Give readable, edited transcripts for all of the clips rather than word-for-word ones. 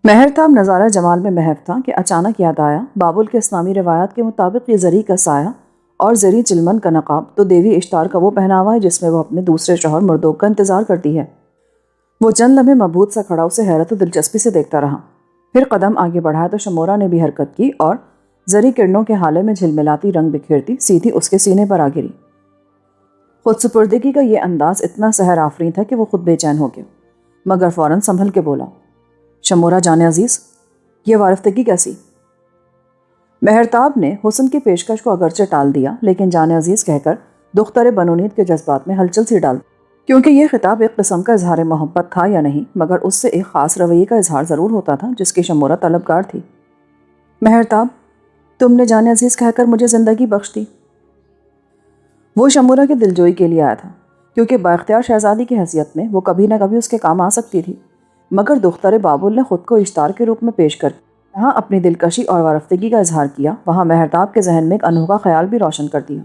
مہرتاب نظارہ جمال میں محو تھا کہ اچانک یاد آیا بابل کے اسلامی روایات کے مطابق یہ زری کا سایہ اور زری چلمن کا نقاب تو دیوی اشتار کا وہ پہناوا ہے جس میں وہ اپنے دوسرے شوہر مردوک کا انتظار کرتی ہے۔ وہ چند لمحے مبہوت سا کھڑا اسے حیرت و دلچسپی سے دیکھتا رہا، پھر قدم آگے بڑھایا تو شمورا نے بھی حرکت کی اور زری کرنوں کے حالے میں جھلملاتی رنگ بکھیرتی سیدھی اس کے سینے پر آ گری۔ خود سپردگی کا یہ انداز اتنا سحر آفریں تھا کہ وہ خود بے چین ہو گیا، مگر فوراً سنبھل کے بولا، شمورا جان عزیز، یہ وارفتگی کیسی؟ مہرتاب نے حسن کی پیشکش کو اگرچہ ٹال دیا لیکن جان عزیز کہہ کر دختر بنونید کے جذبات میں ہلچل سی ڈال، کیونکہ یہ خطاب ایک قسم کا اظہار محبت تھا یا نہیں، مگر اس سے ایک خاص رویے کا اظہار ضرور ہوتا تھا جس کی شمورا طلبگار تھی۔ مہرتاب، تم نے جان عزیز کہہ کر مجھے زندگی بخش دی۔ وہ شمورا کی دلجوئی کے لیے آیا تھا، کیونکہ بااختیار شہزادی کی حیثیت میں وہ کبھی نہ کبھی اس کے کام آ سکتی تھی، مگر دختر بابل نے خود کو اشتار کے روپ میں پیش کر جہاں اپنی دلکشی اور وارفتگی کا اظہار کیا، وہاں مہرتاب کے ذہن میں ایک انوکھا خیال بھی روشن کر دیا،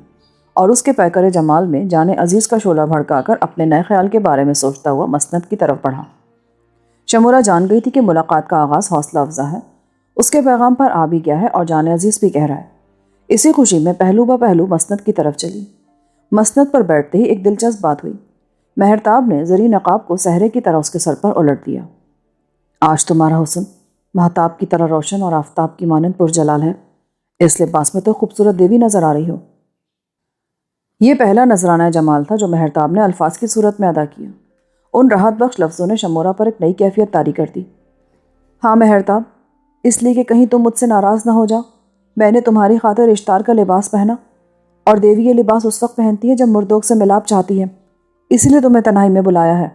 اور اس کے پیکر جمال میں جان عزیز کا شعلہ بھڑکا کر اپنے نئے خیال کے بارے میں سوچتا ہوا مسند کی طرف بڑھا۔ شمورا جان گئی تھی کہ ملاقات کا آغاز حوصلہ افزا ہے، اس کے پیغام پر آ بھی گیا ہے اور جان عزیز بھی کہہ رہا ہے۔ اسی خوشی میں پہلو بہ پہلو مسند کی طرف چلی۔ مسند پر بیٹھتے ہی ایک دلچسپ بات ہوئی۔ مہرتاب نے زری نقاب کو سہرے کی طرح اس کے سر پر الٹ دیا۔ آج تمہارا حسن مہتاب کی طرح روشن اور آفتاب کی مانند پرجلال ہے، اس لباس میں تو خوبصورت دیوی نظر آ رہی ہو۔ یہ پہلا نذرانہ جمال تھا جو مہرتاب نے الفاظ کی صورت میں ادا کیا۔ ان راحت بخش لفظوں نے شمورا پر ایک نئی کیفیت طاری کر دی۔ ہاں مہرتاب، اس لیے کہ کہیں تم مجھ سے ناراض نہ ہو جاؤ، میں نے تمہاری خاطر اشتار کا لباس پہنا، اور دیوی یہ لباس اس وقت پہنتی ہے جب مردوک سے ملاپ چاہتی ہے، اسی لیے تمہیں تنہائی میں بلایا ہے۔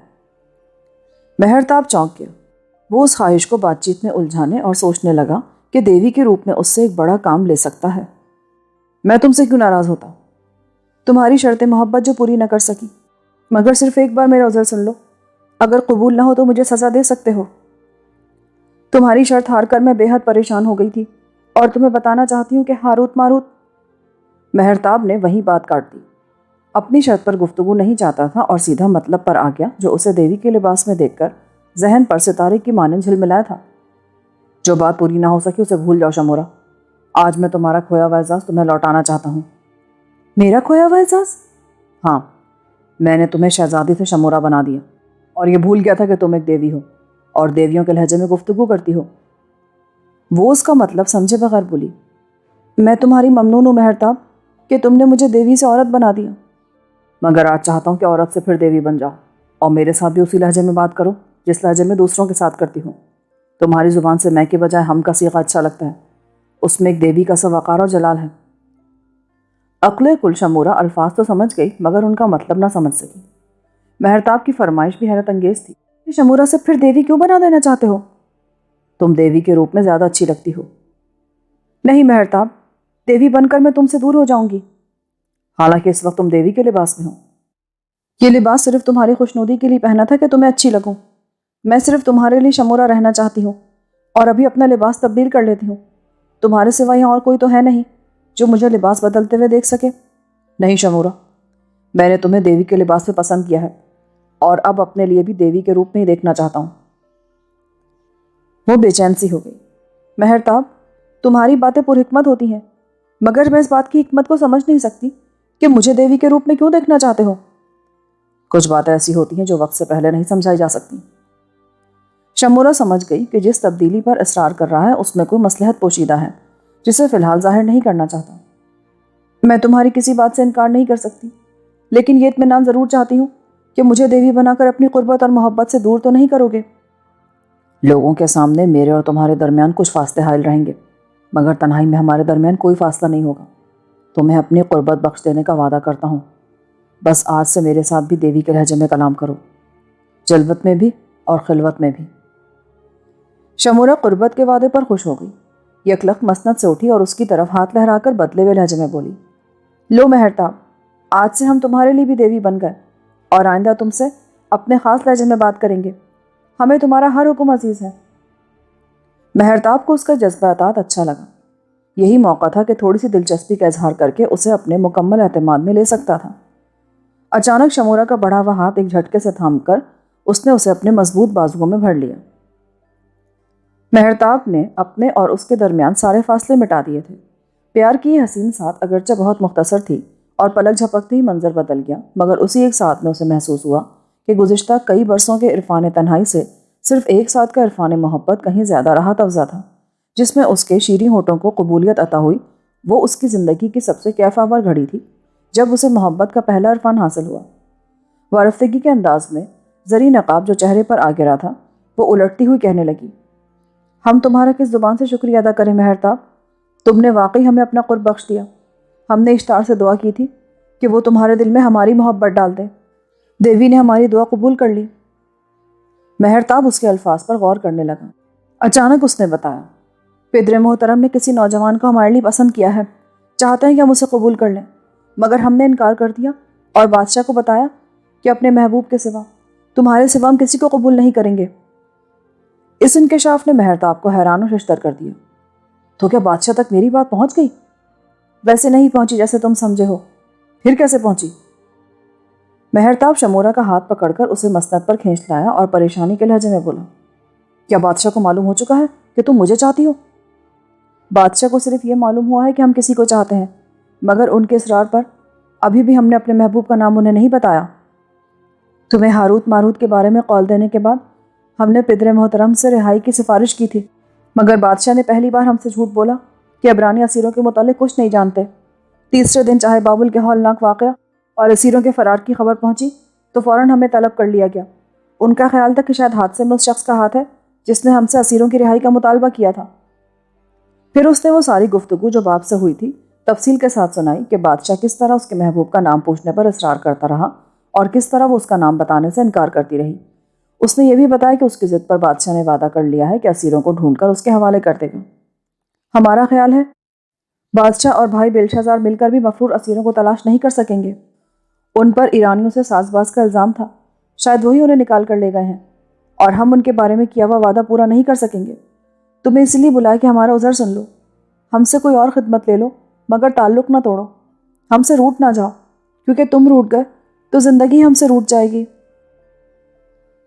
مہرتاب چونک گیا۔ وہ اس خواہش کو بات چیت میں الجھانے اور سوچنے لگا کہ دیوی کے روپ میں اس سے ایک بڑا کام لے سکتا ہے۔ میں تم سے کیوں ناراض ہوتا؟ تمہاری شرط محبت جو پوری نہ کر سکی، مگر صرف ایک بار میرا عذر سن لو، اگر قبول نہ ہو تو مجھے سزا دے سکتے ہو۔ تمہاری شرط ہار کر میں بے حد پریشان ہو گئی تھی، اور تمہیں بتانا چاہتی ہوں کہ ہاروت ماروت۔ مہرتاب نے وہی بات کاٹ دی، اپنی شرط پر گفتگو نہیں چاہتا تھا اور سیدھا مطلب پر آ گیا جو اسے دیوی کے لباس میں دیکھ کر ذہن پر ستارے کی مانند جھلملایا تھا۔ جو بات پوری نہ ہو سکی اسے بھول جاؤ شمورا، آج میں تمہارا کھویا ہوا اعزاز تمہیں لوٹانا چاہتا ہوں۔ میرا کھویا ہوا اعزاز؟ ہاں، میں نے تمہیں شہزادی سے شمورا بنا دیا، اور یہ بھول گیا تھا کہ تم ایک دیوی ہو اور دیویوں کے لہجے میں گفتگو کرتی ہو۔ وہ اس کا مطلب سمجھے بغیر بولی، میں تمہاری ممنون ہوں مہرتاب کہ تم نے مجھے دیوی سے عورت بنا دیا، مگر آج چاہتا ہوں کہ عورت سے پھر دیوی بن جاؤ اور میرے ساتھ بھی اسی لہجے میں بات کرو جس لہجے میں دوسروں کے ساتھ کرتی ہوں۔ تمہاری زبان سے میں کے بجائے ہم کا صیغہ اچھا لگتا ہے، اس میں ایک دیوی کا سا وقار اور جلال ہے۔ عقل کل شمورا الفاظ تو سمجھ گئی مگر ان کا مطلب نہ سمجھ سکی۔ مہرتاب کی فرمائش بھی حیرت انگیز تھی کہ شمورا سے پھر دیوی کیوں بنا دینا چاہتے ہو؟ تم دیوی کے روپ میں زیادہ اچھی لگتی ہو۔ نہیں مہرتاب، دیوی بن کر میں تم سے دور ہو جاؤں گی، حالانکہ اس وقت تم دیوی کے لباس میں ہو۔ یہ لباس صرف تمہاری خوشنودی کے لیے پہنا تھا کہ تمہیں اچھی لگوں۔ میں صرف تمہارے لیے شمورا رہنا چاہتی ہوں اور ابھی اپنا لباس تبدیل کر لیتی ہوں۔ تمہارے سوا یہاں اور کوئی تو ہے نہیں جو مجھے لباس بدلتے ہوئے دیکھ سکے۔ نہیں شمورا، میں نے تمہیں دیوی کے لباس میں پسند کیا ہے اور اب اپنے لیے بھی دیوی کے روپ میں ہی دیکھنا چاہتا ہوں۔ وہ بے چین سی ہو گئی۔ مہرتاب، تمہاری باتیں پر حکمت ہوتی ہیں، مگر میں اس بات کی حکمت کو سمجھ نہیں سکتی کہ مجھے دیوی کے روپ میں کیوں دیکھنا چاہتے ہو۔ کچھ باتیں ایسی ہوتی ہیں جو وقت سے پہلے نہیں سمجھائی جا سکتی۔ شمورا سمجھ گئی کہ جس تبدیلی پر اصرار کر رہا ہے اس میں کوئی مصلحت پوشیدہ ہے جسے فی الحال ظاہر نہیں کرنا چاہتا۔ میں تمہاری کسی بات سے انکار نہیں کر سکتی، لیکن یہ اطمینان ضرور چاہتی ہوں کہ مجھے دیوی بنا کر اپنی قربت اور محبت سے دور تو نہیں کرو گے۔ لوگوں کے سامنے میرے اور تمہارے درمیان کچھ فاصلے حائل رہیں گے، مگر تنہائی میں ہمارے درمیان کوئی فاصلہ نہیں ہوگا۔ تمہیں اپنی قربت بخش دینے کا وعدہ کرتا ہوں، بس آج سے میرے ساتھ بھی دیوی کے لہجے میں کلام کرو، جلوت میں بھی اور خلوت میں بھی۔ شمورا قربت کے وعدے پر خوش ہو گئی، یکلخت مسند سے اٹھی اور اس کی طرف ہاتھ لہرا کر بدلے ہوئے لہجے میں بولی، لو مہرتاب، آج سے ہم تمہارے لیے بھی دیوی بن گئے اور آئندہ تم سے اپنے خاص لہجے میں بات کریں گے، ہمیں تمہارا ہر حکم عزیز ہے۔ مہرتاب کو اس کا جذبہ اطاعت اچھا لگا۔ یہی موقع تھا کہ تھوڑی سی دلچسپی کا اظہار کر کے اسے اپنے مکمل اعتماد میں لے سکتا تھا۔ اچانک شمورا کا بڑھا ہوا ہاتھ ایک جھٹکے سے تھام کر اس نے اسے اپنے مضبوط بازوؤں میں بھر لیا۔ مہرتاب نے اپنے اور اس کے درمیان سارے فاصلے مٹا دیے تھے۔ پیار کی یہ حسین ساتھ اگرچہ بہت مختصر تھی اور پلک جھپکتے ہی منظر بدل گیا، مگر اسی ایک ساتھ میں اسے محسوس ہوا کہ گزشتہ کئی برسوں کے عرفان تنہائی سے صرف ایک ساتھ کا عرفان محبت کہیں زیادہ راحت افزا تھا، جس میں اس کے شیریں ہونٹوں کو قبولیت عطا ہوئی۔ وہ اس کی زندگی کی سب سے کیف آور گھڑی تھی جب اسے محبت کا پہلا عرفان حاصل ہوا۔ وارفتگی کے انداز میں زری نقاب جو چہرے پر آ گرا تھا وہ الٹتی ہوئی کہنے لگی، ہم تمہارا کس زبان سے شکریہ ادا کریں مہرتاب؟ تم نے واقعی ہمیں اپنا قرب بخش دیا۔ ہم نے اشتار سے دعا کی تھی کہ وہ تمہارے دل میں ہماری محبت ڈال دے۔ دیوی نے ہماری دعا قبول کر لی۔ مہرتاب اس کے الفاظ پر غور کرنے لگا۔ اچانک اس نے بتایا، پدر محترم نے کسی نوجوان کو ہمارے لیے پسند کیا ہے، چاہتے ہیں کہ ہم اسے قبول کر لیں، مگر ہم نے انکار کر دیا اور بادشاہ کو بتایا کہ اپنے محبوب کے سوا تمہارے سوا ہم کسی کو قبول نہیں کریں گے۔ اس انکشاف نے مہرتاب کو حیران و ششدر کر دیا۔ تو کیا بادشاہ تک میری بات پہنچ گئی؟ ویسے نہیں پہنچی جیسے تم سمجھے ہو۔ پھر کیسے پہنچی؟ مہرتاب شمورہ کا ہاتھ پکڑ کر اسے مسند پر کھینچ لایا اور پریشانی کے لہجے میں بولا، کیا بادشاہ کو معلوم ہو چکا ہے کہ تم مجھے چاہتی ہو؟ بادشاہ کو صرف یہ معلوم ہوا ہے کہ ہم کسی کو چاہتے ہیں، مگر ان کے اصرار پر ابھی بھی ہم نے اپنے محبوب کا نام انہیں نہیں بتایا۔ تمہیں ہاروت ماروت کے بارے میں قول دینے کے بعد ہم نے پدر محترم سے رہائی کی سفارش کی تھی، مگر بادشاہ نے پہلی بار ہم سے جھوٹ بولا کہ عبرانی اسیروں کے متعلق کچھ نہیں جانتے۔ تیسرے دن چاہے بابل کے ہولناک واقعہ اور اسیروں کے فرار کی خبر پہنچی تو فوراً ہمیں طلب کر لیا گیا۔ ان کا خیال تھا کہ شاید حادثے میں اس شخص کا ہاتھ ہے جس نے ہم سے اسیروں کی رہائی کا مطالبہ کیا تھا۔ پھر اس نے وہ ساری گفتگو جو باپ سے ہوئی تھی تفصیل کے ساتھ سنائی کہ بادشاہ کس طرح اس کے محبوب کا نام پوچھنے پر اصرار کرتا رہا اور کس طرح وہ اس کا نام بتانے سے انکار کرتی رہی۔ اس نے یہ بھی بتایا کہ اس کی ضد پر بادشاہ نے وعدہ کر لیا ہے کہ اسیروں کو ڈھونڈ کر اس کے حوالے کر دے گا۔ ہمارا خیال ہے بادشاہ اور بھائی بیلشازار مل کر بھی مفرور اسیروں کو تلاش نہیں کر سکیں گے۔ ان پر ایرانیوں سے ساز باز کا الزام تھا، شاید وہی انہیں نکال کر لے گئے ہیں اور ہم ان کے بارے میں کیا ہوا وعدہ پورا نہیں کر سکیں گے۔ تمہیں اس لیے بلایا کہ ہمارا عذر سن لو، ہم سے کوئی اور خدمت لے لو مگر تعلق نہ توڑو، ہم سے روٹ نہ جاؤ، کیونکہ تم روٹ گئے تو زندگی ہم سے روٹ جائے گی۔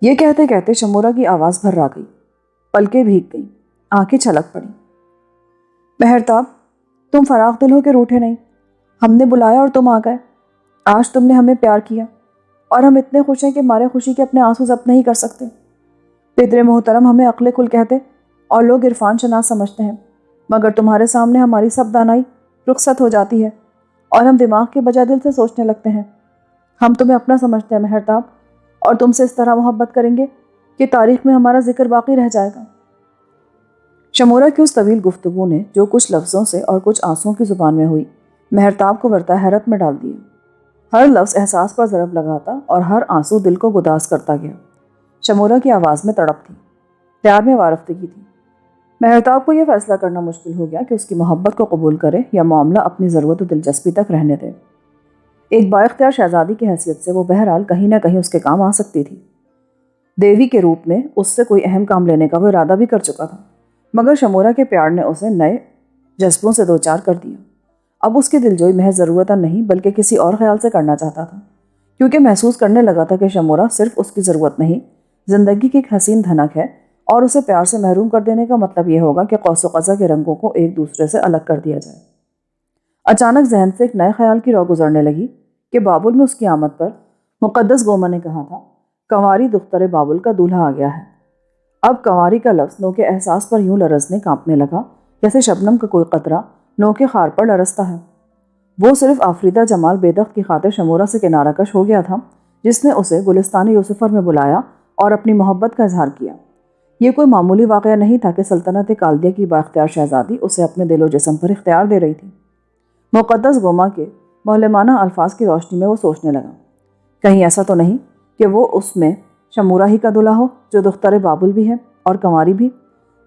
یہ کہتے کہتے شمورہ کی آواز بھر آ گئی، پلکیں بھیگ گئیں، آنکھیں چھلک پڑیں۔ مہرتاب، تم فراغ دل ہو کے روٹھے نہیں، ہم نے بلایا اور تم آ گئے۔ آج تم نے ہمیں پیار کیا اور ہم اتنے خوش ہیں کہ مارے خوشی کے اپنے آنسو ضبط نہیں کر سکتے۔ پدر محترم ہمیں عقل کل کہتے اور لوگ عرفان شناس سمجھتے ہیں، مگر تمہارے سامنے ہماری سب دانائی رخصت ہو جاتی ہے اور ہم دماغ کے بجائے دل سے سوچنے لگتے ہیں۔ ہم تمہیں اپنا سمجھتے ہیں مہرتاب، اور تم سے اس طرح محبت کریں گے کہ تاریخ میں ہمارا ذکر باقی رہ جائے گا۔ شمورہ کی اس طویل گفتگو نے جو کچھ لفظوں سے اور کچھ آنسوؤں کی زبان میں ہوئی مہرتاب کو ورطہ حیرت میں ڈال دیا۔ ہر لفظ احساس پر ضرب لگاتا اور ہر آنسو دل کو گداز کرتا گیا۔ شمورہ کی آواز میں تڑپ تھی، پیار میں وارفتگی تھی۔ مہرتاب کو یہ فیصلہ کرنا مشکل ہو گیا کہ اس کی محبت کو قبول کرے یا معاملہ اپنی ضرورت و دلچسپی تک رہنے دے۔ ایک بااختیار شہزادی کی حیثیت سے وہ بہرحال کہیں نہ کہیں اس کے کام آ سکتی تھی۔ دیوی کے روپ میں اس سے کوئی اہم کام لینے کا وہ ارادہ بھی کر چکا تھا، مگر شمورہ کے پیار نے اسے نئے جذبوں سے دوچار کر دیا۔ اب اس کی دلجوئی محض ضرورت نہیں بلکہ کسی اور خیال سے کرنا چاہتا تھا، کیونکہ محسوس کرنے لگا تھا کہ شمورہ صرف اس کی ضرورت نہیں، زندگی کی ایک حسین دھنک ہے، اور اسے پیار سے محروم کر دینے کا مطلب یہ ہوگا کہ قوس و قزح کے رنگوں کو ایک دوسرے سے الگ کر دیا جائے۔ اچانک ذہن سے ایک نئے خیال کی رو گزرنے لگی کہ بابل میں اس کی آمد پر مقدس گوما نے کہا تھا، کنواری دختر بابل کا دولہا آ گیا ہے۔ اب کنواری کا لفظ نو کے احساس پر یوں لرزنے کانپنے لگا جیسے شبنم کا کوئی قطرہ نو کے خار پر لرزتا ہے۔ وہ صرف آفریدہ جمال بیدخت کی خاطر شمورہ سے کنارہ کش ہو گیا تھا، جس نے اسے گلستان یوسفر میں بلایا اور اپنی محبت کا اظہار کیا۔ یہ کوئی معمولی واقعہ نہیں تھا کہ سلطنت کالدیہ کی بااختیار شہزادی اسے اپنے دل و جسم پر اختیار دے رہی تھی۔ مقدس گوما کے معلمانہ الفاظ کی روشنی میں وہ سوچنے لگا، کہیں ایسا تو نہیں کہ وہ اس میں شمورہ ہی کا دلہا ہو جو دختر بابل بھی ہے اور کنواری بھی،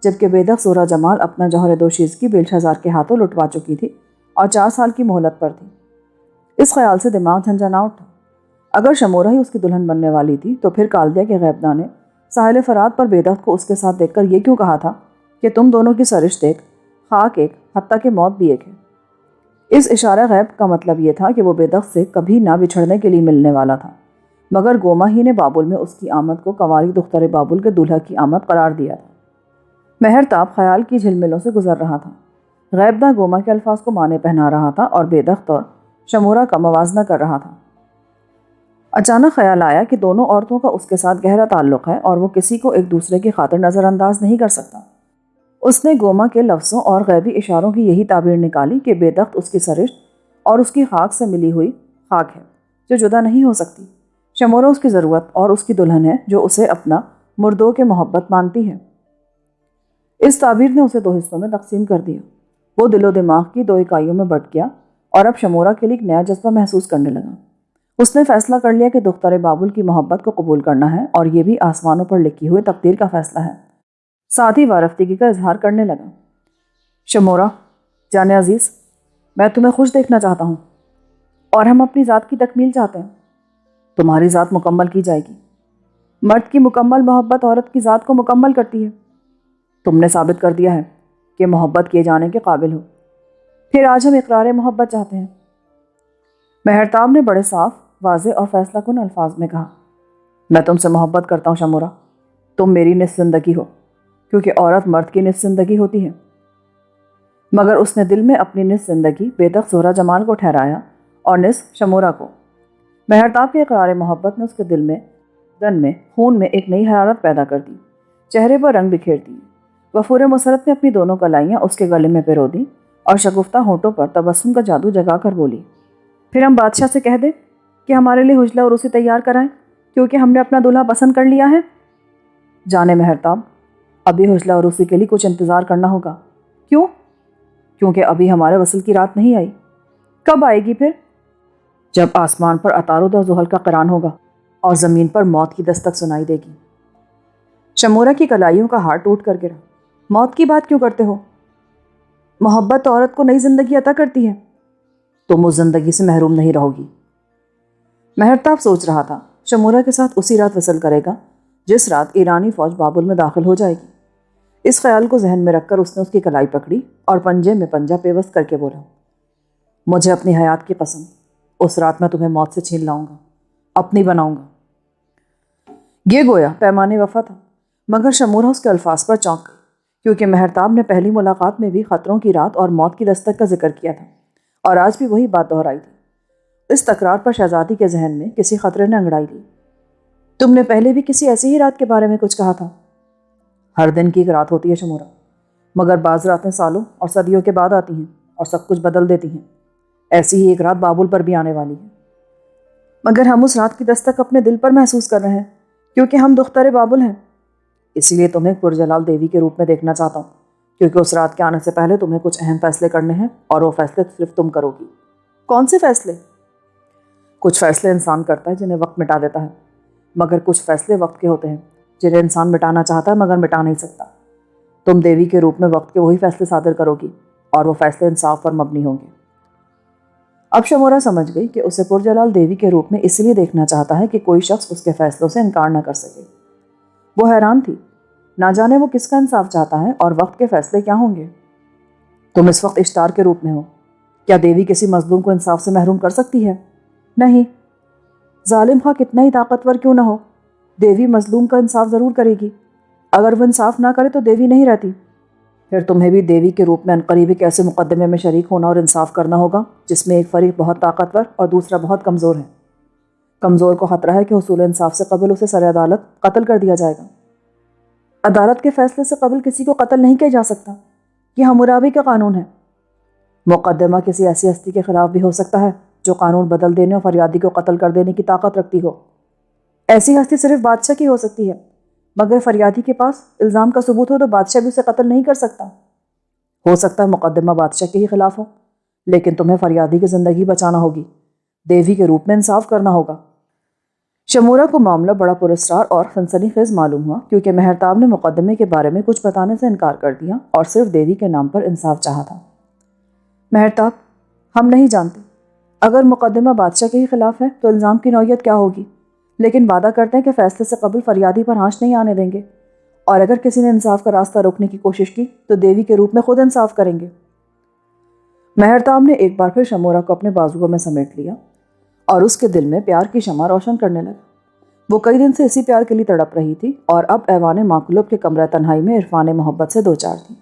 جبکہ بیدخت زہرہ جمال اپنا جوہر دوشیزگی بیلشازار کے ہاتھوں لٹوا چکی تھی اور 4 سال کی مہلت پر تھی۔ اس خیال سے دماغ جھنجھنا اٹھا۔ اگر شمورہ ہی اس کی دلہن بننے والی تھی تو پھر کالدیہ کے غیبداں نے ساحل فرات پر بیدخت کو اس کے ساتھ دیکھ کر یہ کیوں کہا تھا کہ تم دونوں کی سرشت ایک، خاک ایک، حتیٰ کہ موت بھی ایک ہے؟ اس اشارہ غیب کا مطلب یہ تھا کہ وہ بیدخت سے کبھی نہ بچھڑنے کے لیے ملنے والا تھا، مگر گوما ہی نے بابل میں اس کی آمد کو کنواری دختر بابل کے دولہا کی آمد قرار دیا تھا۔ مہرتاب خیال کی جھلملوں سے گزر رہا تھا، غیبداں گوما کے الفاظ کو معنی پہنا رہا تھا اور بے دخت اور شمورہ کا موازنہ کر رہا تھا۔ اچانک خیال آیا کہ دونوں عورتوں کا اس کے ساتھ گہرا تعلق ہے اور وہ کسی کو ایک دوسرے کی خاطر نظر انداز نہیں کر سکتا۔ اس نے گوما کے لفظوں اور غیبی اشاروں کی یہی تعبیر نکالی کہ بے دخت اس کی سرشت اور اس کی خاک سے ملی ہوئی خاک ہے جو جدا نہیں ہو سکتی۔ شمورہ اس کی ضرورت اور اس کی دلہن ہے جو اسے اپنا مردو کے محبت مانتی ہے۔ اس تعبیر نے اسے 2 حصوں میں تقسیم کر دیا۔ وہ دل و دماغ کی 2 اکائیوں میں بٹ گیا اور اب شمورہ کے لیے ایک نیا جذبہ محسوس کرنے لگا۔ اس نے فیصلہ کر لیا کہ دختر بابل کی محبت کو قبول کرنا ہے اور یہ بھی آسمانوں پر لکھی ہوئے تقدیر کا فیصلہ ہے۔ ساتھ ہی وارفتگی کا اظہار کرنے لگا۔ شمورہ جان عزیز، میں تمہیں خوش دیکھنا چاہتا ہوں اور ہم اپنی ذات کی تکمیل چاہتے ہیں۔ تمہاری ذات مکمل کی جائے گی۔ مرد کی مکمل محبت عورت کی ذات کو مکمل کرتی ہے۔ تم نے ثابت کر دیا ہے کہ محبت کیے جانے کے قابل ہو، پھر آج ہم اقرار محبت چاہتے ہیں۔ مہرتاب نے بڑے صاف، واضح اور فیصلہ کن الفاظ میں کہا، میں تم سے محبت کرتا ہوں شمورہ، تم میری نصف زندگی ہو، کیونکہ عورت مرد کی نصف زندگی ہوتی ہے۔ مگر اس نے دل میں اپنی نصف زندگی بے دخت زہرہ جمال کو ٹھہرایا اور نصف شمورہ کو۔ مہرتاب کے اقرار محبت نے اس کے دل میں، دن میں، خون میں ایک نئی حرارت پیدا کر دی، چہرے پر رنگ بکھیر دی۔ غفور مسرت نے اپنی دونوں کلائیاں اس کے گلے میں پیرو دیں اور شگفتہ ہونٹوں پر تبسم کا جادو جگا کر بولی، پھر ہم بادشاہ سے کہہ دیں کہ ہمارے لیے حجلہ عروسی تیار کرائیں کیونکہ ہم نے اپنا دولہا پسند کر لیا ہے۔ جانے مہرتاب، ابھی حجلہ عروسی کے لیے کچھ انتظار کرنا ہوگا۔ کیوں؟ کیونکہ ابھی ہمارے وصل کی رات نہیں آئی۔ کب آئے گی پھر؟ جب آسمان پر عطارد اور زحل کا قران ہوگا اور زمین پر موت کی دستک سنائی دے گی۔ شمورہ کی کلائیوں کا ہار ٹوٹ کر گرا۔ موت کی بات کیوں کرتے ہو؟ محبت عورت کو نئی زندگی عطا کرتی ہے۔ تم اس زندگی سے محروم نہیں رہو گی۔ مہرتاب سوچ رہا تھا شمورہ کے ساتھ اسی رات وصل کرے گا جس رات ایرانی فوج بابل میں داخل ہو جائے گی۔ اس خیال کو ذہن میں رکھ کر اس نے اس کی کلائی پکڑی اور پنجے میں پنجہ پیوست کر کے بولا، مجھے اپنی حیات کی قسم، اس رات میں تمہیں موت سے چھین لاؤں گا، اپنی بناؤں گا۔ یہ گویا پیمانے وفا تھا، مگر شمورہ اس کے الفاظ پر چونک گئی، کیونکہ مہرتاب نے پہلی ملاقات میں بھی خطروں کی رات اور موت کی دستک کا ذکر کیا تھا اور آج بھی وہی بات دہرائی تھی۔ اس تکرار پر شہزادی کے ذہن میں کسی خطرے نے انگڑائی لی۔ تم نے پہلے بھی کسی ایسی ہی رات کے بارے میں کچھ کہا تھا؟ ہر دن کی ایک رات ہوتی ہے شمورہ، مگر بعض راتیں سالوں اور صدیوں کے بعد آتی ہیں اور سب کچھ بدل دیتی ہیں۔ ایسی ہی ایک رات بابل پر بھی آنے والی ہے، مگر ہم اس رات کی دستک اپنے دل پر محسوس کر رہے ہیں کیونکہ ہم دختر بابل ہیں۔ اسی لیے تمہیں پرجلال دیوی کے روپ میں دیکھنا چاہتا ہوں، کیونکہ اس رات کے آنے سے پہلے تمہیں کچھ اہم فیصلے کرنے ہیں اور وہ فیصلے صرف تم کرو گی۔ کون سے فیصلے؟ کچھ فیصلے انسان کرتا ہے جنہیں وقت مٹا دیتا ہے، مگر کچھ فیصلے وقت کے ہوتے ہیں جنہیں انسان مٹانا چاہتا ہے مگر مٹا نہیں سکتا۔ تم دیوی کے روپ میں وقت کے وہی فیصلے صادر کرو گی اور وہ فیصلے انصاف پر مبنی ہوں گے۔ اب شمورہ سمجھ گئی کہ اسے پرجلال دیوی کے روپ میں اس لیے دیکھنا چاہتا ہے کہ کوئی شخص اس کے فیصلوں سے انکار نہ کر سکے۔ وہ حیران تھی، نہ جانے وہ کس کا انصاف چاہتا ہے اور وقت کے فیصلے کیا ہوں گے۔ تم اس وقت اشتار کے روپ میں ہو، کیا دیوی کسی مظلوم کو انصاف سے محروم کر سکتی ہے؟ نہیں، ظالم خواہ کتنا ہی طاقتور کیوں نہ ہو، دیوی مظلوم کا انصاف ضرور کرے گی۔ اگر وہ انصاف نہ کرے تو دیوی نہیں رہتی۔ پھر تمہیں بھی دیوی کے روپ میں عنقریب ایک ایسے مقدمے میں شریک ہونا اور انصاف کرنا ہوگا جس میں ایک فریق بہت طاقتور اور دوسرا بہت کمزور ہے۔ کمزور کو خطرہ ہے کہ حصول انصاف سے قبل اسے سر عدالت قتل کر دیا جائے گا۔ عدالت کے فیصلے سے قبل کسی کو قتل نہیں کیا جا سکتا، یہ حمورابی کا قانون ہے۔ مقدمہ کسی ایسی ہستی کے خلاف بھی ہو سکتا ہے جو قانون بدل دینے اور فریادی کو قتل کر دینے کی طاقت رکھتی ہو۔ ایسی ہستی صرف بادشاہ کی ہو سکتی ہے، مگر فریادی کے پاس الزام کا ثبوت ہو تو بادشاہ بھی اسے قتل نہیں کر سکتا۔ ہو سکتا ہے مقدمہ بادشاہ کے ہی خلاف ہو، لیکن تمہیں فریادی کی زندگی بچانا ہوگی، دیوی کے روپ میں انصاف کرنا ہوگا۔ شمورہ کو معاملہ بڑا پراسرار اور سنسنی خیز معلوم ہوا، کیونکہ مہرتاب نے مقدمے کے بارے میں کچھ بتانے سے انکار کر دیا اور صرف دیوی کے نام پر انصاف چاہا تھا۔ مہرتاب، ہم نہیں جانتے، اگر مقدمہ بادشاہ کے ہی خلاف ہے تو الزام کی نوعیت کیا ہوگی، لیکن وعدہ کرتے ہیں کہ فیصلے سے قبل فریادی پر آنچ نہیں آنے دیں گے، اور اگر کسی نے انصاف کا راستہ روکنے کی کوشش کی تو دیوی کے روپ میں خود انصاف کریں گے۔ مہرتاب نے ایک بار پھر شمورہ کو اپنے بازوؤں میں سمیٹ لیا اور اس کے دل میں پیار کی شمع روشن کرنے لگا۔ وہ کئی دن سے اسی پیار کے لیے تڑپ رہی تھی اور اب ایوان ماقلوب کے کمرہ تنہائی میں عرفان محبت سے دوچار تھی۔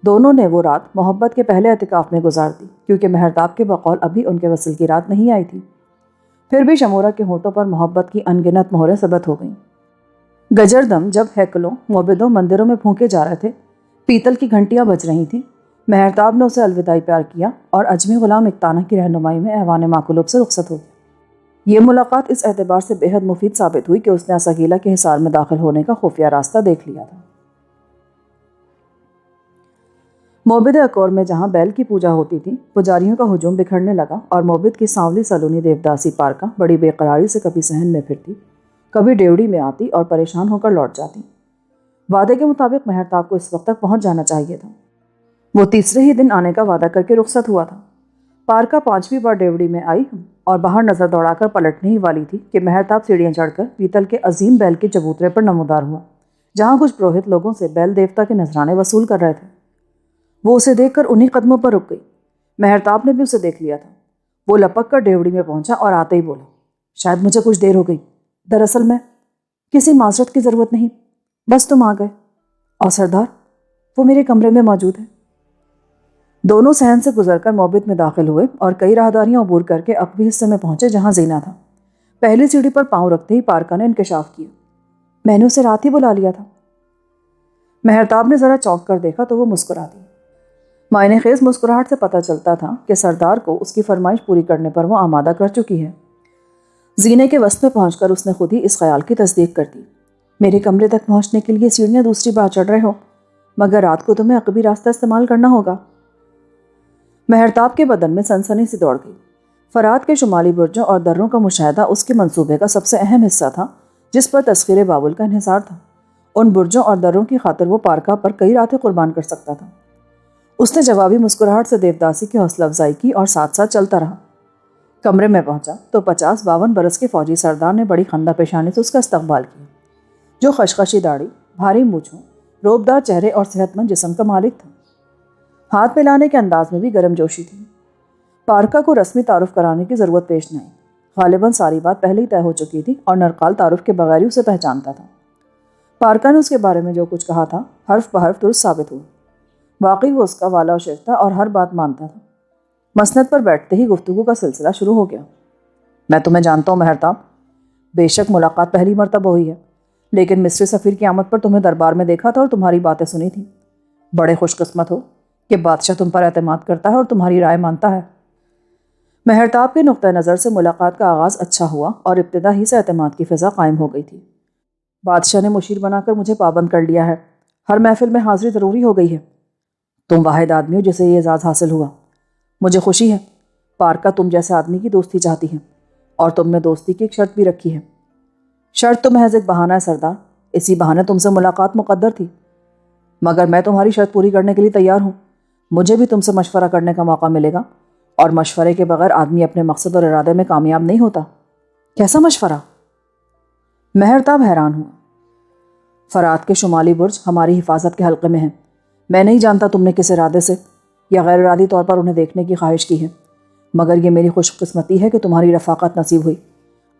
دونوں نے وہ رات محبت کے پہلے اعتکاف میں گزار دی، کیونکہ مہرتاب کے بقول ابھی ان کے وصل کی رات نہیں آئی تھی۔ پھر بھی شمورہ کے ہونٹوں پر محبت کی انگنت مہریں ثبت ہو گئیں۔ گجردم جب ہیکلوں معبدوں مندروں میں پھونکے جا رہے تھے، پیتل کی گھنٹیاں بج رہی تھیں، مہرتاب نے اسے الوداعی پیار کیا اور اجمی غلام اکتانہ کی رہنمائی میں ایوان ماقلوب سے رخصت ہو گئی۔ یہ ملاقات اس اعتبار سے بے حد مفید ثابت ہوئی کہ اس نے اساگیلا کے حصار میں داخل ہونے کا خفیہ راستہ دیکھ لیا تھا۔ موبد اکور میں جہاں بیل کی پوجا ہوتی تھی، پجاریوں کا ہجوم بکھرنے لگا اور موبد کی سانولی سلونی دیوداسی پارکا بڑی بے قراری سے کبھی صحن میں پھرتی، کبھی ڈیوڑی میں آتی اور پریشان ہو کر لوٹ جاتی۔ وعدے کے مطابق مہرتاب کو اس وقت تک پہنچ جانا چاہیے تھا۔ وہ تیسرے ہی دن آنے کا وعدہ کر کے رخصت ہوا تھا۔ پارکا 5ویں بار ڈیوڑی میں آئی اور باہر نظر دوڑا کر پلٹنے ہی والی تھی کہ مہرتاب سیڑھیاں چڑھ کر پیتل کے عظیم بیل کے چبوترے پر نمودار ہوا، جہاں کچھ پروہت لوگوں سے بیل دیوتا کے نذرانے وصول کر رہے تھے۔ وہ اسے دیکھ کر انہی قدموں پر رک گئی۔ مہرتاب نے بھی اسے دیکھ لیا تھا۔ وہ لپک کر ڈیوڑی میں پہنچا اور آتے ہی بولا، شاید مجھے کچھ دیر ہو گئی، دراصل میں کسی معذرت کی ضرورت نہیں، بس تم آ گئے، اور سردار وہ میرے کمرے میں موجود ہے۔ دونوں صحن سے گزر کر موبد میں داخل ہوئے اور کئی راہداریاں عبور کر کے عقبی حصے میں پہنچے جہاں زینہ تھا۔ پہلی سیڑھی پر پاؤں رکھتے ہی پارکا نے انکشاف کیا، میں نے اسے رات ہی بلا لیا تھا۔ مہرتاب نے ذرا چونک کر دیکھا تو وہ مسکرا دی۔ معنی خیز مسکراہٹ سے پتہ چلتا تھا کہ سردار کو اس کی فرمائش پوری کرنے پر وہ آمادہ کر چکی ہے۔ زینے کے وسط میں پہنچ کر اس نے خود ہی اس خیال کی تصدیق کر دی، میرے کمرے تک پہنچنے کے لیے سیڑھیاں دوسری بار چڑھ رہے ہو، مگر رات کو تمہیں عقبی راستہ استعمال کرنا ہوگا۔ مہرتاب کے بدن میں سنسنی سی دوڑ گئی۔ فرات کے شمالی برجوں اور دروں کا مشاہدہ اس کے منصوبے کا سب سے اہم حصہ تھا جس پر تسخیر بابل کا انحصار تھا۔ ان برجوں اور دروں کی خاطر وہ پارکا پر کئی راتیں قربان کر سکتا تھا۔ اس نے جوابی مسکراہٹ سے دیوداسی کی حوصلہ افزائی کی اور ساتھ ساتھ چلتا رہا۔ کمرے میں پہنچا تو 50-52 برس کے فوجی سردار نے بڑی خندہ پیشانی سے اس کا استقبال کیا، جو خشخشی داڑھی، بھاری مونچھوں، روبدار چہرے اور صحت مند جسم کا مالک تھا۔ ہاتھ ملانے کے انداز میں بھی گرم جوشی تھی۔ پارکا کو رسمی تعارف کرانے کی ضرورت پیش نہ آئی، غالباً ساری بات پہلے ہی طے ہو چکی تھی اور نرقال تعارف کے بغیر ہی اسے پہچانتا تھا۔ پارکا نے اس کے بارے میں جو کچھ کہا تھا حرف بحرف درست ثابت ہوا۔ واقعی وہ اس کا والا و شیخ تھا اور ہر بات مانتا تھا۔ مسند پر بیٹھتے ہی گفتگو کا سلسلہ شروع ہو گیا۔ میں تمہیں جانتا ہوں مہرتاب، بے شک ملاقات پہلی مرتبہ ہوئی ہے، لیکن مصری سفیر کی آمد پر تمہیں دربار میں دیکھا تھا اور تمہاری باتیں سنی تھیں۔ بڑے خوش قسمت ہو کہ بادشاہ تم پر اعتماد کرتا ہے اور تمہاری رائے مانتا ہے۔ مہرتاب کے نقطہ نظر سے ملاقات کا آغاز اچھا ہوا اور ابتدا ہی سے اعتماد کی فضا قائم ہو گئی تھی۔ بادشاہ نے مشیر بنا کر مجھے پابند کر لیا ہے، ہر محفل میں حاضری ضروری ہو گئی ہے۔ تم واحد آدمی ہو جسے یہ اعزاز حاصل ہوا، مجھے خوشی ہے۔ پارکا تم جیسے آدمی کی دوستی چاہتی ہے اور تم نے دوستی کی ایک شرط بھی رکھی ہے۔ شرط تو محض ایک بہانہ ہے سردار، اسی بہانے تم سے ملاقات مقدر تھی، مگر میں تمہاری شرط پوری کرنے کے لیے تیار ہوں۔ مجھے بھی تم سے مشورہ کرنے کا موقع ملے گا، اور مشورے کے بغیر آدمی اپنے مقصد اور ارادے میں کامیاب نہیں ہوتا۔ کیسا مشورہ؟ مہرتاب حیران ہوا۔ فرات کے شمالی برج ہماری حفاظت کے حلقے میں ہیں۔ میں نہیں جانتا تم نے کس ارادے سے یا غیر ارادی طور پر انہیں دیکھنے کی خواہش کی ہے، مگر یہ میری خوش قسمتی ہے کہ تمہاری رفاقت نصیب ہوئی۔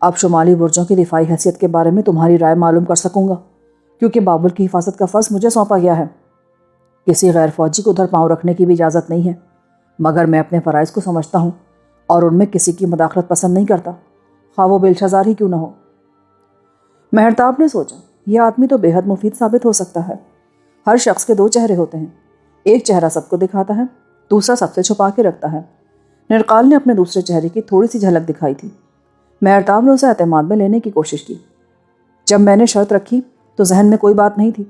اب شمالی برجوں کی دفاعی حیثیت کے بارے میں تمہاری رائے معلوم کر سکوں گا، کیونکہ بابل کی حفاظت کا فرض مجھے سونپا گیا ہے۔ کسی غیر فوجی کو ادھر پاؤں رکھنے کی بھی اجازت نہیں ہے، مگر میں اپنے فرائض کو سمجھتا ہوں اور ان میں کسی کی مداخلت پسند نہیں کرتا، خواہ وہ بیلشازار ہی کیوں نہ ہو۔ مہرتاب نے سوچا، یہ آدمی تو بے حد مفید ثابت ہو سکتا ہے۔ ہر شخص کے دو چہرے ہوتے ہیں، ایک چہرہ سب کو دکھاتا ہے، دوسرا سب سے چھپا کے رکھتا ہے۔ نرقال نے اپنے دوسرے چہرے کی تھوڑی سی جھلک دکھائی تھی۔ مہرتاب نے اسے اعتماد میں لینے کی کوشش کی۔ جب میں نے شرط رکھی تو ذہن میں کوئی بات نہیں تھی،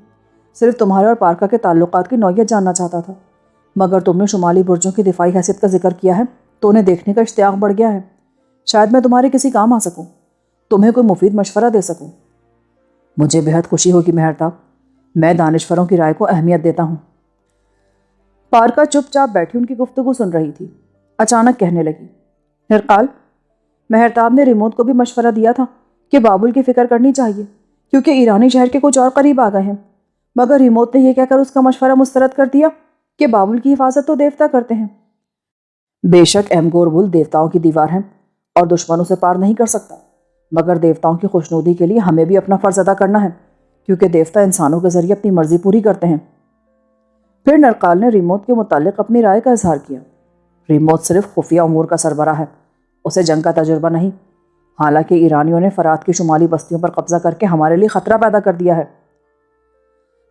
صرف تمہارے اور پارکا کے تعلقات کی نوعیت جاننا چاہتا تھا، مگر تم نے شمالی برجوں کی دفاعی حیثیت کا ذکر کیا ہے تو انہیں دیکھنے کا اشتیاق بڑھ گیا ہے۔ شاید میں تمہارے کسی کام آ سکوں، تمہیں کوئی مفید مشورہ دے سکوں۔ مجھے بہت خوشی ہوگی مہرتاب، میں دانشوروں کی رائے کو اہمیت دیتا ہوں۔ پارکا چپ چاپ بیٹھی ان کی گفتگو سن رہی تھی۔ اچانک کہنے لگی، نرقال، مہرتاب نے ریموت کو بھی مشورہ دیا تھا کہ بابل کی فکر کرنی چاہیے کیونکہ ایرانی شہر کے کچھ اور قریب آ گئے ہیں، مگر ریموت نے یہ کہہ کر اس کا مشورہ مسترد کر دیا کہ بابل کی حفاظت تو دیوتا کرتے ہیں۔ بے شک ایمگور بل دیوتاؤں کی دیوار ہے اور دشمنوں سے پار نہیں کر سکتا، مگر دیوتاؤں کی خوشنودی کے لیے ہمیں بھی اپنا فرض ادا کرنا ہے، کیونکہ دیوتا انسانوں کے ذریعے اپنی مرضی پوری کرتے ہیں۔ پھر نرقال نے ریموت کے متعلق اپنی رائے کا اظہار کیا۔ ریموت صرف خفیہ امور کا سربراہ ہے، اسے جنگ کا تجربہ نہیں، حالانکہ ایرانیوں نے فرات کی شمالی بستیوں پر قبضہ کر کے ہمارے لیے خطرہ پیدا کر دیا ہے۔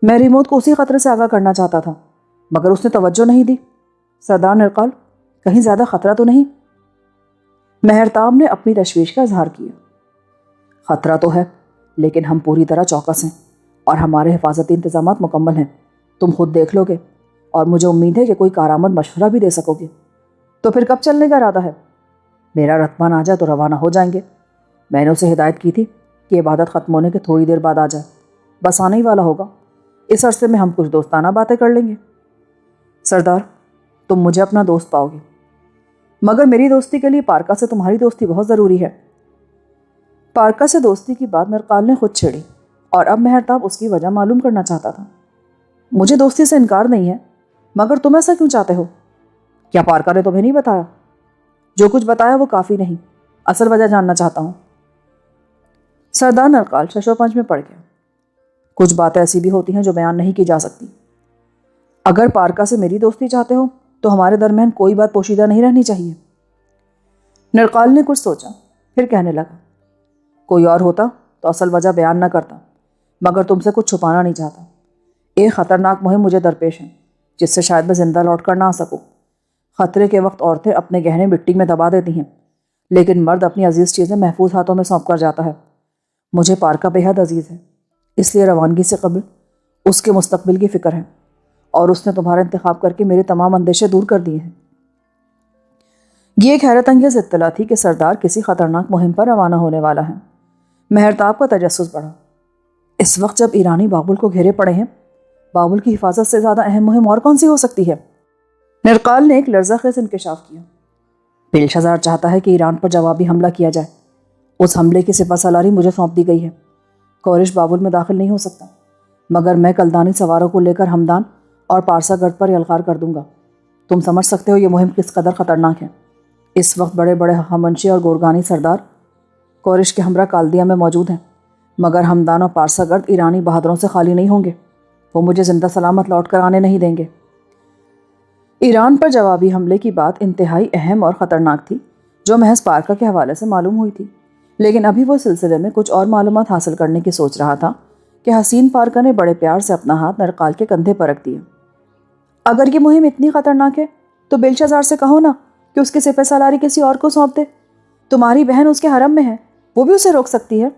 میں ریموت کو اسی خطرے سے آگاہ کرنا چاہتا تھا، مگر اس نے توجہ نہیں دی۔ سردار نرقال، کہیں زیادہ خطرہ تو نہیں؟ مہرتاب نے اپنی تشویش کا اظہار کیا۔ خطرہ تو ہے، لیکن ہم پوری طرح چوکس ہیں اور ہمارے حفاظتی انتظامات مکمل ہیں۔ تم خود دیکھ لو گے، اور مجھے امید ہے کہ کوئی کارآمد مشورہ بھی دے سکو گے۔ تو پھر کب چلنے کا ارادہ ہے؟ میرا رتبان آ جائے تو روانہ ہو جائیں گے۔ میں نے اسے ہدایت کی تھی کہ عبادت ختم ہونے کے تھوڑی دیر بعد آ جائے، بس آنے ہی والا ہوگا۔ اس عرصے میں ہم کچھ دوستانہ باتیں کر لیں گے۔ سردار، تم مجھے اپنا دوست پاؤ گے، مگر میری دوستی کے لیے پارکا سے تمہاری دوستی بہت ضروری ہے۔ پارکا سے دوستی کی بات نرقال نے خود چھیڑی، اور اب مہرتاب اس کی وجہ معلوم کرنا چاہتا تھا۔ مجھے دوستی سے انکار نہیں ہے، مگر تم ایسا کیوں چاہتے ہو؟ کیا پارکا نے تمہیں نہیں بتایا؟ جو کچھ بتایا وہ کافی نہیں، اصل وجہ جاننا چاہتا ہوں۔ سردار نرقال ششو پنج میں پڑ گیا۔ کچھ باتیں ایسی بھی ہوتی ہیں جو بیان نہیں کی جا سکتی۔ اگر پارکا سے میری دوستی چاہتے ہو تو ہمارے درمیان کوئی بات پوشیدہ نہیں رہنی چاہیے۔ نرقال نے کچھ سوچا، پھر کہنے لگا، کوئی اور ہوتا تو اصل وجہ بیان نہ کرتا، مگر تم سے کچھ چھپانا نہیں چاہتا۔ ایک خطرناک مہم مجھے درپیش ہے، جس سے شاید میں زندہ لوٹ کر نہ آ سکوں۔ خطرے کے وقت عورتیں اپنے گہنے مٹی میں دبا دیتی ہیں، لیکن مرد اپنی عزیز چیزیں محفوظ ہاتھوں میں سونپ کر جاتا ہے۔ مجھے پارکا بے حد عزیز ہے، اس لیے روانگی سے قبل اس کے مستقبل کی فکر ہے، اور اس نے تمہارا انتخاب کر کے میرے تمام اندیشے دور کر دیے ہیں۔ یہ ایک حیرت انگیز اطلاع تھی کہ سردار کسی خطرناک مہم پر روانہ ہونے والا ہے۔ مہرتاب کا تجسس بڑھا۔ اس وقت جب ایرانی بابل کو گھیرے پڑے ہیں، بابل کی حفاظت سے زیادہ اہم مہم اور کون سی ہو سکتی ہے؟ نرقال نے ایک لرزہ خیز انکشاف کیا۔ بیلشازار چاہتا ہے کہ ایران پر جوابی حملہ کیا جائے۔ اس حملے کی سپہ سالاری مجھے سونپ دی گئی ہے۔ کورش بابل میں داخل نہیں ہو سکتا، مگر میں کلدانی سواروں کو لے کر ہمدان اور پارسا گڑھ پر یلغار کر دوں گا۔ تم سمجھ سکتے ہو یہ مہم کس قدر خطرناک ہے۔ اس وقت بڑے بڑے ہمنشی اور گورگانی سردار کورش کے ہمراہ کالدیا میں موجود ہیں، مگر ہمدان اور پارسا گڑھ ایرانی بہادروں سے خالی نہیں ہوں گے۔ وہ مجھے زندہ سلامت لوٹ کر آنے نہیں دیں گے۔ ایران پر جوابی حملے کی بات انتہائی اہم اور خطرناک تھی، جو محض پارکا کے حوالے سے معلوم ہوئی تھی، لیکن ابھی وہ سلسلے میں کچھ اور معلومات حاصل کرنے کی سوچ رہا تھا کہ حسین پارکا نے بڑے پیار سے اپنا ہاتھ نرقال کے کندھے پر رکھ دیا۔ اگر یہ مہم اتنی خطرناک ہے تو بیلشازار سے کہو نا کہ اس کے سپہ سالاری کسی اور کو سونپ دے۔ تمہاری بہن اس کے حرم میں ہے، وہ بھی اسے روک سکتی ہے۔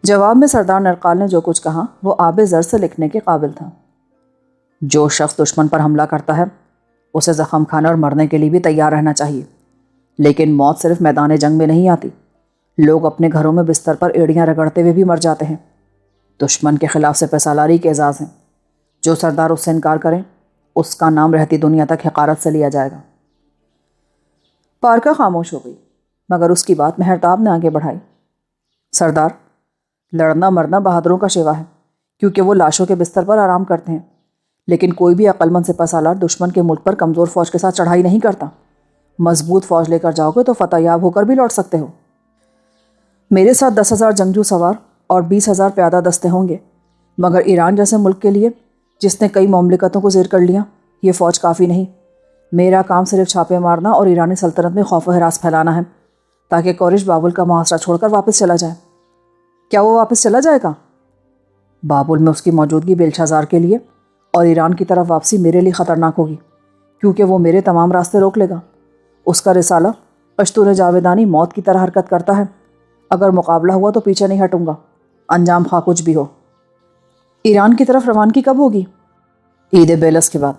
جواب میں سردار نرقال نے جو کچھ کہا وہ آب زر سے لکھنے کے قابل تھا۔ جو شخص دشمن پر حملہ کرتا ہے اسے زخم کھانے اور مرنے کے لیے بھی تیار رہنا چاہیے، لیکن موت صرف میدان جنگ میں نہیں آتی۔ لوگ اپنے گھروں میں بستر پر ایڑیاں رگڑتے ہوئے بھی مر جاتے ہیں۔ دشمن کے خلاف سپہ سالاری کے اعزاز ہیں۔ جو سردار اس سے انکار کریں اس کا نام رہتی دنیا تک حقارت سے لیا جائے گا۔ پارکا خاموش ہو گئی، مگر اس کی بات مہرتاب نے آگے بڑھائی۔ سردار، لڑنا مرنا بہادروں کا شیوا ہے، کیونکہ وہ لاشوں کے بستر پر آرام کرتے ہیں، لیکن کوئی بھی عقل مند سپہ سالار دشمن کے ملک پر کمزور فوج کے ساتھ چڑھائی نہیں کرتا۔ مضبوط فوج لے کر جاؤ گے تو فتح یاب ہو کر بھی لوٹ سکتے ہو۔ میرے ساتھ 10,000 جنگجو سوار اور 20,000 پیادہ دستے ہوں گے، مگر ایران جیسے ملک کے لیے جس نے کئی مملکتوں کو زیر کر لیا، یہ فوج کافی نہیں۔ میرا کام صرف چھاپے مارنا اور ایرانی سلطنت میں خوف و ہراس پھیلانا ہے، تاکہ کورش بابل کا محاصرہ چھوڑ کر واپس چلا جائے۔ کیا وہ واپس چلا جائے گا؟ بابل میں اس کی موجودگی بیلشازار کے لیے اور ایران کی طرف واپسی میرے لیے خطرناک ہوگی، کیونکہ وہ میرے تمام راستے روک لے گا۔ اس کا رسالہ پشتون جاویدانی موت کی طرح حرکت کرتا ہے۔ اگر مقابلہ ہوا تو پیچھے نہیں ہٹوں گا، انجام خواہ کچھ بھی ہو۔ ایران کی طرف روانگی کب ہوگی؟ عید بیلس کے بعد،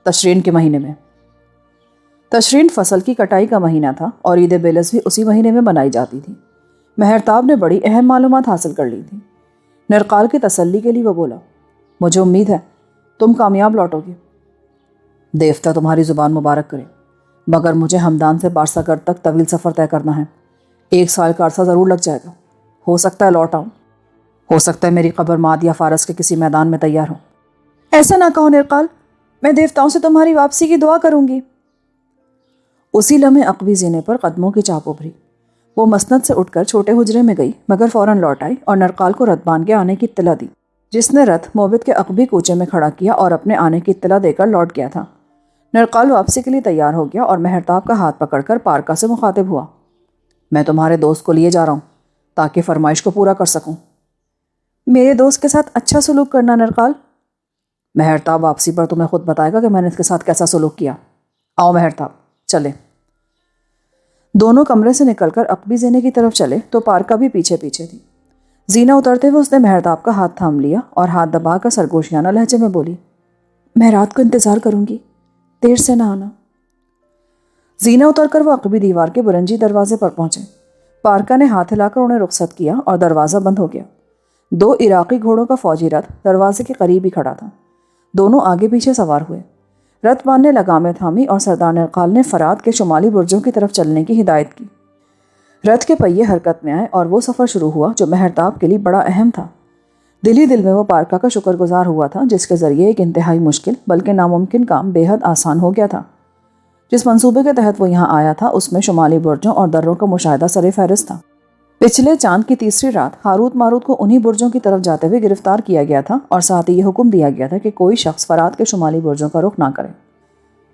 تشرین کے مہینے میں۔ تشرین فصل کی کٹائی کا مہینہ تھا اور عید بیلس بھی اسی مہینے میں منائی جاتی تھی۔ مہرتاب نے بڑی اہم معلومات حاصل کر لی تھی۔ نرقال کی تسلی کے لیے وہ بولا، مجھے امید ہے تم کامیاب لوٹو گے۔ دیوتا تمہاری زبان مبارک کرے، مگر مجھے ہمدان سے پارسا گڑھ تک طویل سفر طے کرنا ہے۔ 1 سال کا عرصہ ضرور لگ جائے گا۔ ہو سکتا ہے لوٹ آؤں، ہو سکتا ہے میری قبر ماد یا فارس کے کسی میدان میں تیار ہو۔ ایسا نہ کہو نرقال، میں دیوتاؤں سے تمہاری واپسی کی دعا کروں گی۔ اسی لمحے عقبی زینے پر قدموں کی چاپ ابھری۔ وہ مسند سے اٹھ کر چھوٹے حجرے میں گئی، مگر فوراً لوٹ آئی اور نرقال کو رتبان کے آنے کی اطلاع دی، جس نے رتھ موبد کے عقبی کوچے میں کھڑا کیا اور اپنے آنے کی اطلاع دے کر لوٹ گیا تھا۔ نرقال واپسی کے لیے تیار ہو گیا اور مہرتاب کا ہاتھ پکڑ کر پارکا سے مخاطب ہوا۔ میں تمہارے دوست کو لیے جا رہا ہوں تاکہ فرمائش کو پورا کر سکوں۔ میرے دوست کے ساتھ اچھا سلوک کرنا نرقال۔ مہرتاب واپسی پر تمہیں خود بتائے گا کہ میں نے اس کے ساتھ کیسا سلوک کیا۔ آؤ مہرتاب چلے۔ دونوں کمرے سے نکل کر عقبی زینے کی طرف چلے تو پارکا بھی پیچھے پیچھے تھی۔ زینہ اترتے ہوئے اس نے مہرتاب کا ہاتھ تھام لیا اور ہاتھ دبا کر سرگوشیانہ لہجے میں بولی، میں رات کو انتظار کروں گی، دیر سے نہ آنا۔ زینہ اتر کر وہ عقبی دیوار کے برنجی دروازے پر پہنچے۔ پارکا نے ہاتھ ہلا کر انہیں رخصت کیا اور دروازہ بند ہو گیا۔ 2 عراقی گھوڑوں کا فوجی رتھ دروازے کے قریب ہی کھڑا تھا۔ دونوں آگے پیچھے سوار ہوئے۔ رتبان نے لگامیں تھامی اور سردار نرقال نے فرات کے شمالی برجوں کی طرف چلنے کی ہدایت کی۔ رتھ کے پہیے حرکت میں آئے اور وہ سفر شروع ہوا جو مہرتاب کے لیے بڑا اہم تھا۔ دل ہی دل میں وہ پارکا کا شکر گزار ہوا تھا جس کے ذریعے ایک انتہائی مشکل بلکہ ناممکن کام بے حد آسان ہو گیا تھا۔ جس منصوبے کے تحت وہ یہاں آیا تھا اس میں شمالی برجوں اور دروں کا مشاہدہ سر فہرست تھا۔ پچھلے چاند کی تیسری رات ہاروت ماروت کو انہی برجوں کی طرف جاتے ہوئے گرفتار کیا گیا تھا اور ساتھ ہی یہ حکم دیا گیا تھا کہ کوئی شخص فرات کے شمالی برجوں کا رخ نہ کرے۔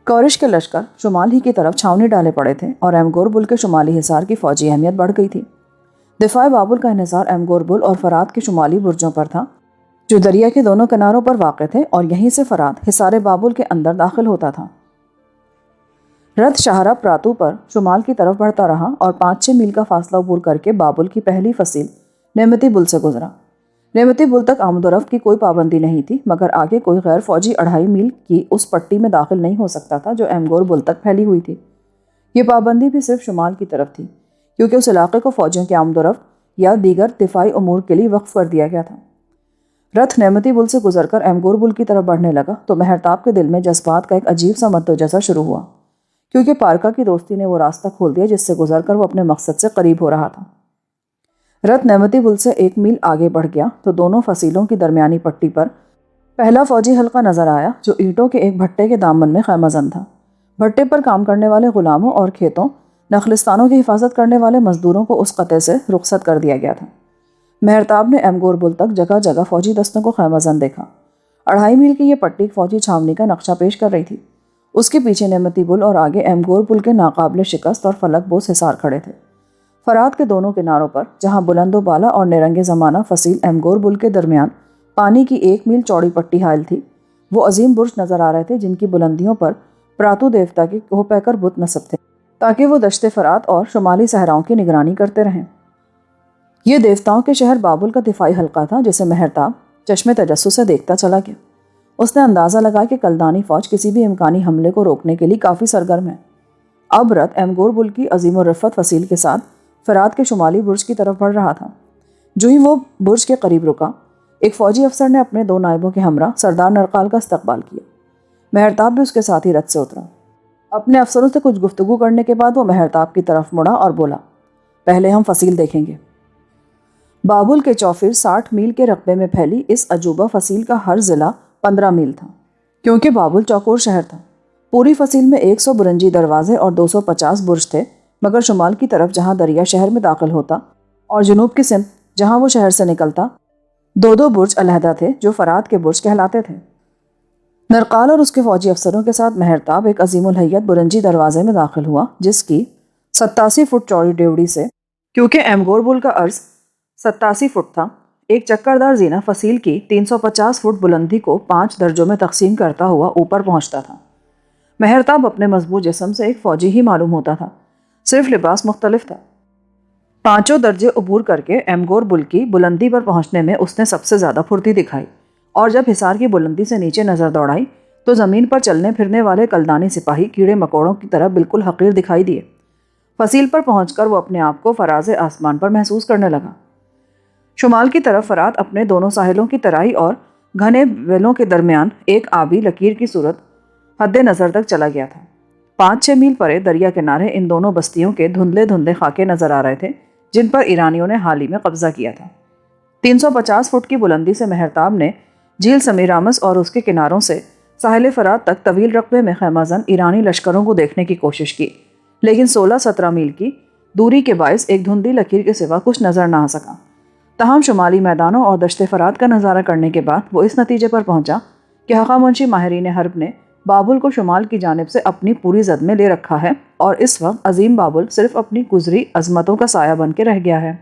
کورش کے لشکر شمال ہی کی طرف چھاؤنی ڈالے پڑے تھے اور ایمگوربل کے شمالی حصار کی فوجی اہمیت بڑھ گئی تھی۔ دفاع بابل کا انحصار ایمگوربل اور فرات کے شمالی برجوں پر تھا جو دریا کے دونوں کناروں پر واقع تھے اور یہیں سے فرات حصار بابل کے اندر داخل ہوتا تھا۔ رتھ شاہراہ پراتو پر شمال کی طرف بڑھتا رہا اور 5-6 میل کا فاصلہ عبور کر کے بابل کی پہلی فصیل نعمتی بل سے گزرا۔ نعمتی بل تک آمد و رفت کی کوئی پابندی نہیں تھی، مگر آگے کوئی غیر فوجی 2.5 میل کی اس پٹی میں داخل نہیں ہو سکتا تھا جو ایمگور بل تک پھیلی ہوئی تھی۔ یہ پابندی بھی صرف شمال کی طرف تھی کیونکہ اس علاقے کو فوجیوں کی آمد و رفت یا دیگر دفاعی امور کے لیے وقف کر دیا گیا تھا۔ رتھ نعمتی بل سے گزر کر ایمگور بل کی طرف بڑھنے لگا تو مہرتاب کے دل میں جذبات کا ایک عجیب سا مد و جزر شروع ہوا، کیونکہ پارکا کی دوستی نے وہ راستہ کھول دیا جس سے گزر کر وہ اپنے مقصد سے قریب ہو رہا تھا۔ رتھ نعمتی بل سے 1 میل آگے بڑھ گیا تو دونوں فصیلوں کی درمیانی پٹی پر پہلا فوجی حلقہ نظر آیا جو اینٹوں کے ایک بھٹے کے دامن میں خیمہ زن تھا۔ بھٹے پر کام کرنے والے غلاموں اور کھیتوں نخلستانوں کی حفاظت کرنے والے مزدوروں کو اس قطعے سے رخصت کر دیا گیا تھا۔ مہرتاب نے ایمگور بل تک جگہ جگہ فوجی دستوں کو خیمہ زن دیکھا۔ 2.5 میل کی یہ پٹی فوجی چھاونی کا نقشہ پیش کر رہی تھی۔ اس کے پیچھے نعمتی بل اور آگے ایمگور بل کے ناقابل شکست اور فلک بوس حصار کھڑے تھے۔ فرات کے دونوں کناروں پر جہاں بلند و بالا اور نیرنگ زمانہ فصیل ایمگور بل کے درمیان پانی کی 1 میل چوڑی پٹی حائل تھی، وہ عظیم برج نظر آ رہے تھے جن کی بلندیوں پر پراتو دیوتا کے کوہ پیکر بت نصب تھے تاکہ وہ دشت فرات اور شمالی صحراؤں کی نگرانی کرتے رہیں۔ یہ دیوتاؤں کے شہر بابل کا دفاعی حلقہ تھا جسے مہرتاب چشم تجسس سے دیکھتا چلا گیا۔ اس نے اندازہ لگا کہ کلدانی فوج کسی بھی امکانی حملے کو روکنے کے لیے کافی سرگرم ہے۔ اب رتھ ایمگور بل کی عظیم الرفت فصیل کے ساتھ فرات کے شمالی برج کی طرف بڑھ رہا تھا۔ جو ہی وہ برج کے قریب رکا، ایک فوجی افسر نے اپنے 2 نائبوں کے ہمراہ سردار نرقال کا استقبال کیا۔ مہرتاب بھی اس کے ساتھ ہی رتھ سے اترا۔ اپنے افسروں سے کچھ گفتگو کرنے کے بعد وہ مہرتاب کی طرف مڑا اور بولا، پہلے ہم فصیل دیکھیں گے۔ بابل کے چوفر 60 میل کے رقبے میں پھیلی اس عجوبہ فصیل کا ہر ضلع 15 میل تھا، کیونکہ بابل چوکور شہر تھا۔ پوری فصیل میں 100 برنجی دروازے اور 250 برج تھے، مگر شمال کی طرف جہاں دریا شہر میں داخل ہوتا اور جنوب کی سمت جہاں وہ شہر سے نکلتا 2 برج علیحدہ تھے جو فرات کے برج کہلاتے تھے۔ نرقال اور اس کے فوجی افسروں کے ساتھ مہرتاب ایک عظیم الہیت برنجی دروازے میں داخل ہوا جس کی 87 فٹ چوڑی ڈیوڑی سے، کیونکہ ایمگور بل کا عرض 87 فٹ تھا، ایک چکردار زینہ فصیل کی 350 فٹ بلندی کو 5 درجوں میں تقسیم کرتا ہوا اوپر پہنچتا تھا۔ مہرتاب اپنے مضبوط جسم سے ایک فوجی ہی معلوم ہوتا تھا، صرف لباس مختلف تھا۔ 5 درجے عبور کر کے ایمگور بل کی بلندی پر پہنچنے میں اس نے سب سے زیادہ پھرتی دکھائی، اور جب حصار کی بلندی سے نیچے نظر دوڑائی تو زمین پر چلنے پھرنے والے کلدانی سپاہی کیڑے مکوڑوں کی طرح بالکل حقیر دکھائی دیے۔ فصیل پر پہنچ کر وہ اپنے آپ کو فراز آسمان پر محسوس کرنے لگا۔ شمال کی طرف فرات اپنے دونوں ساحلوں کی ترائی اور گھنے ویلوں کے درمیان ایک آبی لکیر کی صورت حد نظر تک چلا گیا تھا۔ 5-6 میل پرے دریا کنارے ان دونوں بستیوں کے دھندلے دھندلے خاکے نظر آ رہے تھے جن پر ایرانیوں نے حال ہی میں قبضہ کیا تھا۔ 350 فٹ کی بلندی سے مہرتاب نے جھیل سمیرامس اور اس کے کناروں سے ساحل فرات تک طویل رقبے میں خیمہ زن ایرانی لشکروں کو دیکھنے کی کوشش کی، لیکن 16-17 میل کی دوری کے باعث ایک دھندلی لکیر کے سوا کچھ نظر نہ آ سکا۔ تاہم شمالی میدانوں اور دشت فرات کا نظارہ کرنے کے بعد وہ اس نتیجے پر پہنچا کہ حقہ منشی ماہرین حرب نے بابل کو شمال کی جانب سے اپنی پوری زد میں لے رکھا ہے اور اس وقت عظیم بابل صرف اپنی گزری عظمتوں کا سایہ بن کے رہ گیا ہے۔